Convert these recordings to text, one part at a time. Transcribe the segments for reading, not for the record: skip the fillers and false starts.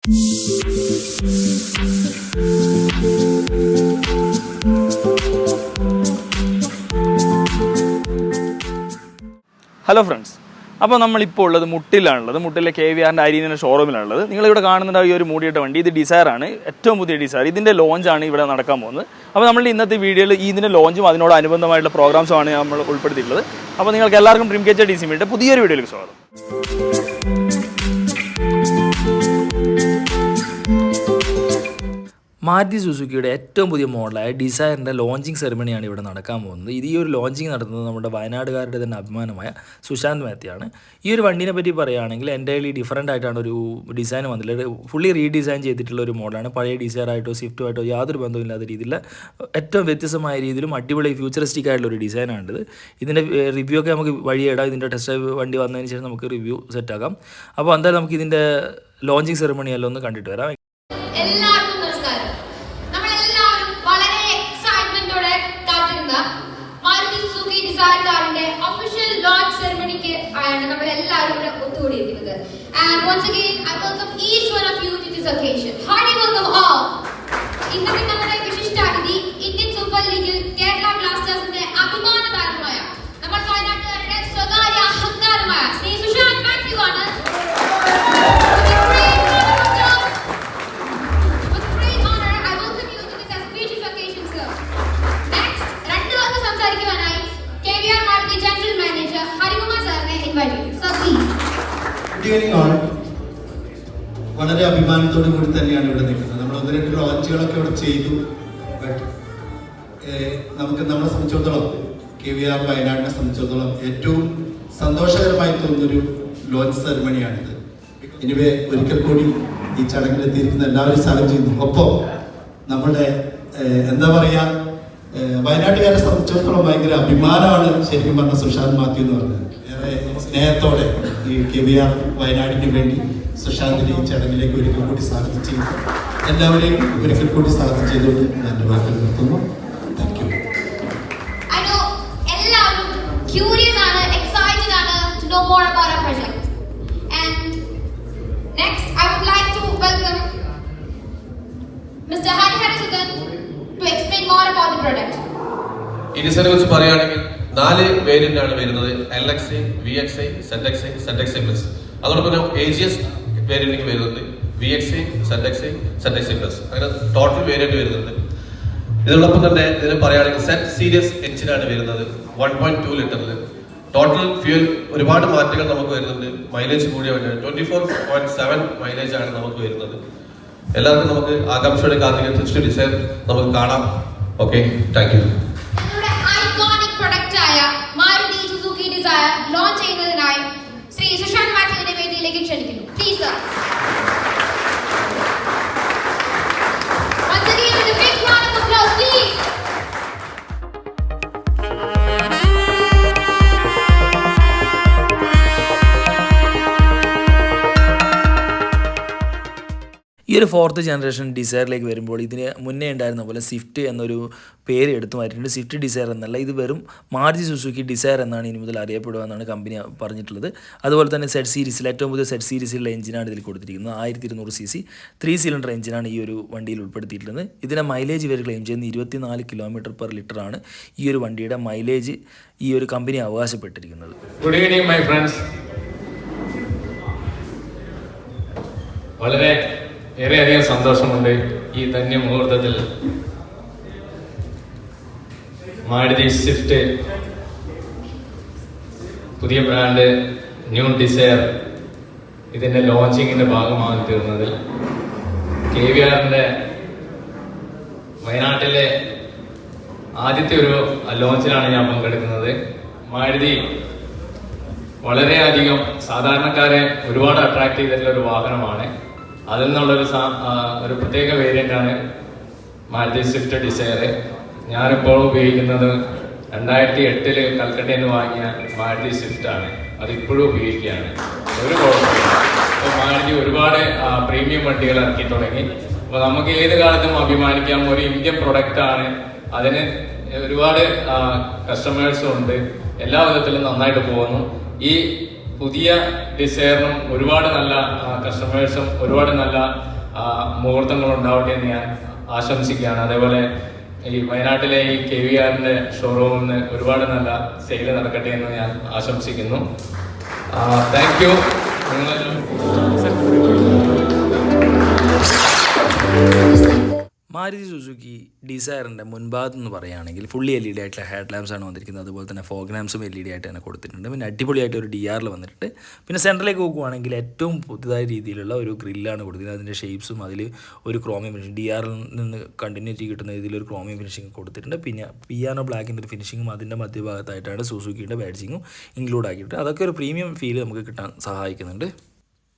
Hello friends, അപ്പോൾ നമ്മളിപ്പോൾ ഉള്ളത് മുട്ടിലാണുള്ളത്. മുട്ടിലെ KVRൻ്റെ അരീനയുടെ ഷോറൂമിലാണുള്ളത്. നിങ്ങളിവിടെ കാണുന്ന ഈ ഒരു മൂടിയിട്ട വണ്ടി, ഇത് ഡിസയറാണ്, ഏറ്റവും പുതിയ ഡിസയർ. ഇതിൻ്റെ ലോഞ്ചാണ് ഇവിടെ നടക്കാൻ പോകുന്നത്. അപ്പോൾ നമ്മളുടെ ഇന്നത്തെ വീഡിയോയിൽ ഇതിൻ്റെ ലോഞ്ചും അതിനോടനുബന്ധമായിട്ടുള്ള പ്രോഗ്രാംസുമാണ് നമ്മൾ ഉൾപ്പെടുത്തിയിട്ടുള്ളത്. അപ്പോൾ നിങ്ങൾക്ക് എല്ലാവർക്കും ഡ്രീം കേച്ചർ DC വേണ്ടി പുതിയൊരു വീഡിയോയിലേക്ക് സ്വാഗതം. മാരുതി സുസുക്കിയുടെ ഏറ്റവും പുതിയ മോഡലായ ഡിസയറിൻ്റെ ലോഞ്ചിങ് സെറിമണിയാണ് ഇവിടെ നടക്കാൻ പോകുന്നത്. ഇത് ഈ ഒരു ലോഞ്ചിങ് നടത്തുന്നത് നമ്മുടെ വയനാടുകാരുടെ തന്നെ അഭിമാനമായ സുശാന്ത് മേത്തയാണ്. ഈ ഒരു വണ്ടീനെ പറ്റി പറയുകയാണെങ്കിൽ എൻ്റയർലി ഡിഫറൻ്റ് ആയിട്ടാണ് ഒരു ഡിസൈൻ വന്നിട്ടുള്ളത്. ഫുള്ളി റീഡിസൈൻ ചെയ്തിട്ടുള്ള ഒരു മോഡലാണ്. പഴയ ഡിസയറായിട്ടോ സ്വിഫ്റ്റുമായിട്ടോ യാതൊരു ബന്ധമില്ലാത്ത രീതിയിൽ ഏറ്റവും വ്യത്യസ്തമായ രീതിയിലും അടിപൊളി ഫ്യൂച്ചറിസ്റ്റിക് ആയിട്ടുള്ള ഒരു ഡിസൈനാണിത്. ഇതിൻ്റെ റിവ്യൂ ഒക്കെ നമുക്ക് വഴിയിടാം. ഇതിൻ്റെ ടെസ്റ്റ് ഡ്രൈവ് വണ്ടി വന്നതിന് ശേഷം നമുക്ക് റിവ്യൂ സെറ്റാക്കാം. അപ്പോൾ എന്തായാലും നമുക്ക് ഇതിൻ്റെ ലോഞ്ചിങ് സെറിമണി എല്ലാം ഒന്ന് കണ്ടിട്ട് വരാം. And once again, I welcome each one of you to this occasion. Hearty welcome all. ഇന്നത്തെ നമ്മുടെ വിശിഷ്ടാതിഥി ഇന്ത്യൻ സൂപ്പർ ലീഗിൽ കേരള ബ്ലാസ്റ്റേഴ്സിന്റെ അഭിമാന താരമായ നമ്മൾ വയനാട്ടുകാരുടെ സ്വകാര്യ അഹങ്കാരമായ ശ്രീ സുശാന്ത് മാത്യു ആണ്. With great honor, I welcome you to this auspicious occasion, sir. Next, രണ്ട് വാക്ക് സംസാരിക്കുവാനായി KVR Maruti general manager Harikumar സാറിനെ ഇൻവൈറ്റ് ചെയ്യുന്നു. Sir please. വളരെ അഭിമാനത്തോടു കൂടി തന്നെയാണ് ഇവിടെ നിൽക്കുന്നത്. നമ്മൾ 1-2 ലോഞ്ചുകളൊക്കെ ഇവിടെ ചെയ്തു. ബട്ട് നമ്മളെ സംബന്ധിച്ചിടത്തോളം KVR വയനാടിനെ സംബന്ധിച്ചിടത്തോളം ഏറ്റവും സന്തോഷകരമായി തോന്നുന്നൊരു ലോഞ്ച് സെറിമണിയാണിത്. ഇനിവേ ഒരിക്കൽ കൂടി ഈ ചടങ്ങിലെത്തിയിരിക്കുന്ന എല്ലാവരും സ്വാഗതം ചെയ്യുന്നു. ഒപ്പം നമ്മുടെ എന്താ പറയുക, വയനാട്ടുകാരെ സംബന്ധിച്ചിടത്തോളം ഭയങ്കര അഭിമാനമാണ് ശരിക്കും പറഞ്ഞ സുശാന്ത് മാത്യു എന്ന് പറഞ്ഞത്. ഏറെ സ്നേഹത്തോടെ ഈ KVR വയനാടിന് വേണ്ടി സുശാന്തിനെ ഈ ചടങ്ങിലേക്ക് ഒരിക്കൽ കൂടി സ്വാഗതം ചെയ്തു. എല്ലാവരെയും ഒരിക്കൽ കൂടി സ്വാഗതം ചെയ്തുകൊണ്ട് ഞാൻ എൻ്റെ വാക്കുകൾ നിർത്തുന്നു. Thank you. എല്ലാവരും ക്യൂരിയസ് ആണ്, എക്സൈറ്റഡ് ആണ് to know more about our project. And next I would like to welcome Mr. Harihara Sudan to explain more about the product. ഈ ഡിസൈനെ കുറിച്ച് പറയുകയാണെങ്കിൽ 4 വേരിയന്റ് ആണ് വരുന്നത്. LXi, VXi, ZXi, ZXi Plus. അതോടൊപ്പം AGS വേരിയന്റിലേക്ക് വരുന്നുണ്ട്. VXi, ZXi, ZXi Plus. അങ്ങനെ total variant വരുന്നുണ്ട്. ഇതിനോടൊപ്പം തന്നെ ഇതിന് പറയുകയാണെങ്കിൽ Z സീരീസ് എഞ്ചിനാണ് വരുന്നത് 1.2 ലിറ്ററിൽ. ടോട്ടൽ ഫ്യൂൽ ഒരുപാട് മാറ്റങ്ങൾ നമുക്ക് വരുന്നുണ്ട്. മൈലേജ് കൂടിയ വണ്ടിയാണ്. 24.7 മൈലേജ് ആണ് നമുക്ക് വരുന്നത്. എല്ലാവർക്കും നമുക്ക് ആകാംക്ഷയോടെ കാത്തിരിക്കുന്ന ഡിസൈൻ നമുക്ക് കാണാം. Okay, thank you. Maruti Suzuki Dzire launch ചെയ്യുന്നതിനായി ശ്രീ സുശാന്ത് മാത്യുവിനെ വേദിയിലേക്ക് ക്ഷണിക്കുന്നു. Please sir. Once again with a big round of applause, please. ഈ ഒരു 4th ജനറേഷൻ ഡിസയറിലേക്ക് വരുമ്പോൾ ഇതിന് മുന്നേ ഉണ്ടായിരുന്ന പോലെ സ്വിഫ്റ്റ് എന്നൊരു പേര് എടുത്തു മാറ്റിയിട്ടുണ്ട്. സ്വിഫ്റ്റ് ഡിസയർ എന്നല്ല, ഇത് വെറും മാരുതി സുസുക്കി ഡിസയർ എന്നാണ് ഇനി മുതൽ അറിയപ്പെടുക എന്നാണ് കമ്പനി പറഞ്ഞിട്ടുള്ളത്. അതുപോലെ തന്നെ Z സീരീസിൽ ഏറ്റവും പുതിയ Z സീരീസിലുള്ള എഞ്ചിനാണ് ഇതിൽ കൊടുത്തിരിക്കുന്നത്. 1200cc 3 സിലിണ്ടർ എഞ്ചിനാണ് ഈ ഒരു വണ്ടിയിൽ ഉൾപ്പെടുത്തിയിട്ടുള്ളത്. ഇതിൻ്റെ മൈലേജ് ഇവർ ക്ലെയിം ചെയ്യുന്നത് 24 km/ലിറ്റർ ആണ് ഈ ഒരു വണ്ടിയുടെ മൈലേജ് ഈ ഒരു കമ്പനി അവകാശപ്പെട്ടിരിക്കുന്നത്. Good evening my friends. വളരെയധികം സന്തോഷമുണ്ട് ഈ ധന്യ മുഹൂർത്തത്തിൽ മാരുതി സ്വിഫ്റ്റ് പുതിയ ബ്രാൻഡ് ന്യൂ ഡിസയർ ഇതിൻ്റെ ലോഞ്ചിങ്ങിൻ്റെ ഭാഗമായി തീർന്നതിൽ KVRൻ്റെ വയനാട്ടിലെ ആദ്യത്തെ ഒരു ലോഞ്ചിലാണ് ഞാൻ പങ്കെടുക്കുന്നത്. മാരുതി വളരെയധികം സാധാരണക്കാരെ ഒരുപാട് അട്രാക്ട് ചെയ്തിട്ടുള്ള ഒരു വാഹനമാണ്. അതിൽ നിന്നുള്ളൊരു ഒരു പ്രത്യേക വേരിയൻ്റാണ് മാരുതി സ്വിഫ്റ്റ് ഡിസയർ. ഞാനിപ്പോൾ ഉപയോഗിക്കുന്നത് 2008 കൽക്കട്ടയിൽ നിന്ന് വാങ്ങിയ മാരുതി സ്വിഫ്റ്റ് ആണ്. അതിപ്പോഴും ഉപയോഗിക്കുകയാണ്, ഒരു കുഴപ്പമില്ല. അപ്പോൾ മാരുതി ഒരുപാട് പ്രീമിയം വണ്ടികൾ ഇറക്കി തുടങ്ങി. അപ്പോൾ നമുക്ക് ഏത് കാലത്തും അഭിമാനിക്കാം, ഒരു ഇന്ത്യൻ പ്രൊഡക്റ്റാണ്. അതിന് ഒരുപാട് കസ്റ്റമേഴ്സും ഉണ്ട്. എല്ലാ വിധത്തിലും നന്നായിട്ട് പോകുന്നു. ഈ പുതിയ ഡിസയറിനും ഒരുപാട് നല്ല കസ്റ്റമേഴ്സും ഒരുപാട് നല്ല മുഹൂർത്തങ്ങൾ ഉണ്ടാവട്ടെ എന്ന് ഞാൻ ആശംസിക്കുകയാണ്. അതേപോലെ ഈ വയനാട്ടിലെ ഈ KVRന്റെ ഷോറൂമിന് ഒരുപാട് നല്ല സെയിൽ നടക്കട്ടെ എന്ന് ഞാൻ ആശംസിക്കുന്നു. Thank you. മാരുതി സുസുക്കി ഡിസയറിൻ്റെ മുൻഭാഗത്ത് നിന്ന് പറയുകയാണെങ്കിൽ ഫുള്ളി LED ആയിട്ടുള്ള ഹെഡ് ലാംപ്സ് ആണ് വന്നിരിക്കുന്നത്. അതുപോലെ തന്നെ ഫോഗ് ലാംപ്സും LED ആയിട്ട് തന്നെ കൊടുത്തിട്ടുണ്ട്. പിന്നെ അടിപൊളിയായിട്ട് ഒരു DR വന്നിട്ടുണ്ട്. പിന്നെ സെൻറ്ററിലേക്ക് നോക്കുകയാണെങ്കിൽ ഏറ്റവും പുതുതായ രീതിയിലുള്ള ഒരു ഗ്രില്ലാണ് കൊടുത്തിരിക്കുന്നത്. അതിൻ്റെ ഷേപ്സും അതിൽ ഒരു ക്രോമിയം ഫിനിഷിംഗ് DR നിന്ന് കണ്ടിന്യൂറ്റി കിട്ടുന്ന രീതിയിലൊരു ക്രോമിയം ഫിനിഷിംഗ് കൊടുത്തിട്ടുണ്ട്. പിന്നെ പിയാനോ ബ്ലാക്കിൻ്റെ ഒരു ഫിനിഷിങ്ങും അതിൻ്റെ മധ്യഭാഗത്തായിട്ടാണ് സുസുക്കിയുടെ ബാഡ്ജിങ്ങും ഇൻക്ലൂഡ് ആക്കിയിട്ട് അതൊക്കെ ഒരു പ്രീമിയം ഫീൽ നമുക്ക് കിട്ടാൻ സഹായിക്കുന്നുണ്ട്.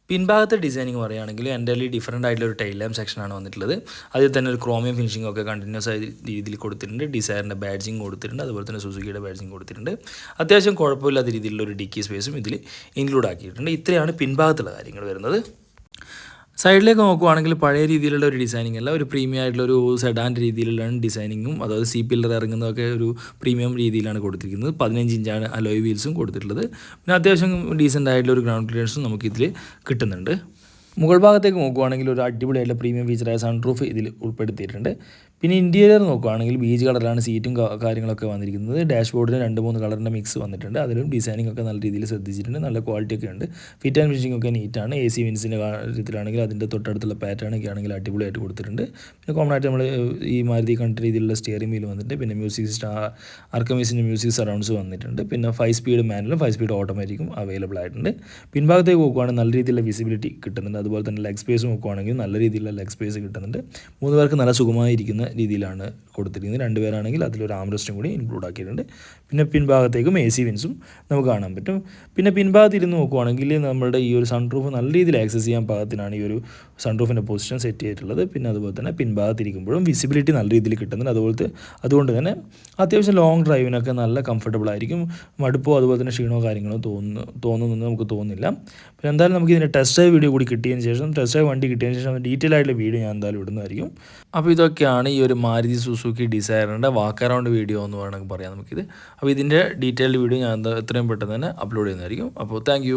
പിൻഭാഗത്തെ ഡിസൈനിങ് പറയുകയാണെങ്കിൽ എൻ്റർലി ഡിഫറൻ്റ് ആയിട്ടുള്ള ഒരു ടൈൽ ലാമ്പ് സെക്ഷനാണ് വന്നിട്ടുള്ളത്. അതിൽ തന്നെ ഒരു ക്രോമിയം ഫിനിഷിംഗ് ഒക്കെ കണ്ടിന്യൂസ് ആയ രീതിയിൽ കൊടുത്തിട്ടുണ്ട്. ഡിസൈറിൻ്റെ ബാഡ്ജിങ് കൊടുത്തിട്ടുണ്ട്. അതുപോലെ തന്നെ സുസുക്കിയുടെ ബാഡ്ജിങ് കൊടുത്തിട്ടുണ്ട്. അത്യാവശ്യം കുഴപ്പമില്ലാത്ത രീതിയിലുള്ള ഒരു ഡിക്കി സ്പേസും ഇതിൽ ഇൻക്ലൂഡ് ആക്കിയിട്ടുണ്ട്. ഇത്രയാണ് പിൻഭാഗത്തുള്ള കാര്യങ്ങൾ വരുന്നത്. സൈഡിലേക്ക് നോക്കുവാണെങ്കിൽ പഴയ രീതിയിലുള്ള ഒരു ഡിസൈനിങ് അല്ല, ഒരു പ്രീമിയം ആയിട്ടുള്ള ഒരു സെഡാൻ രീതിയിലുള്ള ഡിസൈനിങ്ങും അതായത് സി പില്ലർ ഇറങ്ങുന്നതൊക്കെ ഒരു പ്രീമിയം രീതിയിലാണ് കൊടുത്തിരിക്കുന്നത്. 15 ഇഞ്ചാണ് അലോയ് വീൽസും കൊടുത്തിട്ടുള്ളത്. പിന്നെ അത്യാവശ്യം ഡീസൻ്റ് ആയിട്ടുള്ള ഒരു ഗ്രൗണ്ട് ക്ലിയറൻസും നമുക്കിതിൽ കിട്ടുന്നുണ്ട്. മുകൾ ഭാഗത്തേക്ക് നോക്കുവാണെങ്കിൽ ഒരു അടിപൊളിയായിട്ടുള്ള പ്രീമിയം ഫീച്ചറായ സൺറൂഫ് ഇതിൽ ഉൾപ്പെടുത്തിയിട്ടുണ്ട്. പിന്നെ ഇൻറ്റീരിയർ നോക്കുകയാണെങ്കിൽ ബീച്ച് കളറിലാണ് സീറ്റും കാര്യങ്ങളൊക്കെ വന്നിരിക്കുന്നത്. ഡാഷ്ബോർഡിന് 2-3 കളറിൻ്റെ മിക്സ് വന്നിട്ടുണ്ട്. അതിലും ഡിസൈനിങ് ഒക്കെ നല്ല രീതിയിൽ ശ്രദ്ധിച്ചിട്ടുണ്ട്. നല്ല ക്വാളിറ്റി ഒക്കെ ഉണ്ട്. ഫിറ്റ് ആൻഡ് ഫിനിഷിംഗ് ഒക്കെ നീറ്റാണ്. AC വിൻസിൻ്റെ കാര്യത്തിലാണെങ്കിൽ അതിൻ്റെ തൊട്ടടുത്തുള്ള പാറ്റേൺ ഒക്കെ ആണെങ്കിൽ അടിപൊളിയായിട്ട് കൊടുത്തിട്ടുണ്ട്. പിന്നെ കോമൺ ആയിട്ട് നമ്മൾ ഈ മാരുതി കണ്ട രീതിയിലുള്ള സ്റ്റിയറിംഗ് വീൽ വന്നിട്ടുണ്ട്. പിന്നെ മ്യൂസിക് സിസ്റ്റം ആർക്കമീസിൻ്റെ മ്യൂസിക് സറൗണ്ട്സ് വന്നിട്ടുണ്ട്. പിന്നെ 5 സ്പീഡ് മാനുവലും 5 സ്പീഡ് ഓട്ടോമാറ്റിക്കും അവൈലബിൾ ആയിട്ടുണ്ട്. പിൻഭാഗത്തേക്ക് നോക്കുകയാണെങ്കിൽ നല്ല രീതിയിലുള്ള വിസിബിലിറ്റി കിട്ടുന്നുണ്ട്. അതുപോലെ തന്നെ ലെഗ് സ്പേസ് നോക്കുകയാണെങ്കിൽ നല്ല രീതിയിലുള്ള ലെഗ് സ്പേസ് കിട്ടുന്നുണ്ട്. 3 പേർക്ക് നല്ല സുഖമായിരിക്കുന്ന രീതിയിലാണ് കൊടുത്തിരിക്കുന്നത്. 2 പേരാണെങ്കിൽ അതിലൊരു ആംറെസ്റ്റും കൂടി ഇൻക്ലൂഡ് ആക്കിയിട്ടുണ്ട്. പിന്നെ പിൻഭാഗത്തേക്കും AC വിൻസും നമുക്ക് കാണാൻ പറ്റും. പിന്നെ പിൻഭാഗത്ത് ഇരുന്ന് നോക്കുവാണെങ്കിൽ നമ്മുടെ ഈ ഒരു സൺറൂഫ് നല്ല രീതിയിൽ ആക്സസ് ചെയ്യാൻ പാകത്തിനാണ് ഈ ഒരു സൺറൂഫിൻ്റെ പൊസിഷൻ സെറ്റ് ചെയ്തിട്ടുള്ളത്. പിന്നെ അതുപോലെ തന്നെ പിൻഭാഗത്തിരിക്കുമ്പോഴും വിസിബിലിറ്റി നല്ല രീതിയിൽ കിട്ടുന്നുണ്ട്. അതുകൊണ്ട് തന്നെ അത്യാവശ്യം ലോങ് ഡ്രൈവിനൊക്കെ നല്ല കംഫർട്ടബിൾ ആയിരിക്കും. മടുപ്പോ അതുപോലെ തന്നെ ക്ഷീണമോ കാര്യങ്ങളോ തോന്നുന്നു നമുക്ക് തോന്നുന്നില്ല. പിന്നെ എന്തായാലും നമുക്ക് ഇതിൻ്റെ ടെസ്റ്റ് ഡ്രൈവ് വീഡിയോ കൂടി കിട്ടിയതിന് ശേഷം വണ്ടി കിട്ടിയതിന് ശേഷം ഡീറ്റെയിൽ ആയിട്ടുള്ള വീഡിയോ ഞാൻ എന്തായാലും ഇടുന്നതായിരിക്കും. അപ്പോൾ ഇതൊക്കെയാണ് ഈ ഒരു മാരുതി സുസുക്കി ഡിസയറിൻ്റെ വാക്ക് അറൗണ്ട് വീഡിയോ എന്ന് വേണമെങ്കിൽ പറയാം നമുക്കിത്. അപ്പോൾ ഇതിൻ്റെ ഡീറ്റെയിൽഡ് വീഡിയോ ഞാൻ എത്രയും പെട്ടെന്ന് തന്നെ അപ്ലോഡ് ചെയ്യുന്നതായിരിക്കും. അപ്പോൾ താങ്ക്